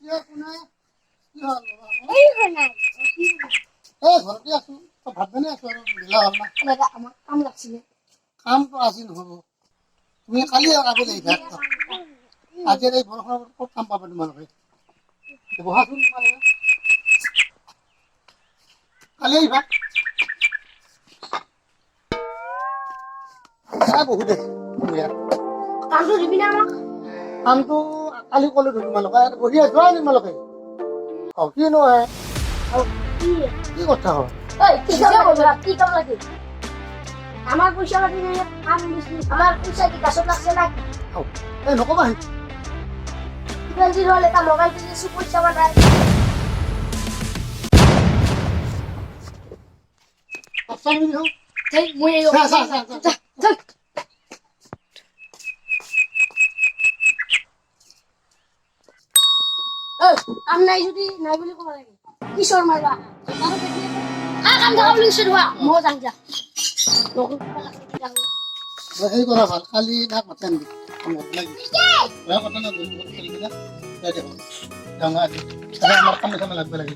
এতিয়া কোনে কি হ'ল এই নাই এই ঘৰতে আছো ভাত বনাই আছো আৰু ঢিলা হ'ল না দাদা আমার কাম লাগছিলে কামটো আজি নহ'ব তুমি কালি আবেলি আহিবা আজি এই বৰষুণৰ ক'ত কাম পাবা তোমালোকে বহাচোন তোমালোকে কালি আহিবা বহুত আছে কামটো দিবি না আমাক কামটো কালি ক'লো তোমালোকে বহি আছো তোমালোকে কিনো কি কথা হয় কি কাম লাগে আমার পয়সা লাগে কাম দিছি আমার পয়সা কি কাছত লাগছে না এই নকবা কিমান দিন হল এটা মোবাইল কিনেছি পয়সা বানাই মই কাম নাই যদি নাই বুলি ক'ব লাগে কিশোৰ মাৰবা কাম থাকা বুলি কৈছে ধোৱা মই যাম যা সেই কৰা ভাল কালি তাক মাতাই নিবি কামত লাগি কথা না দেখো ডাঙৰ আমাৰ কামে চামে লাগব লাগিব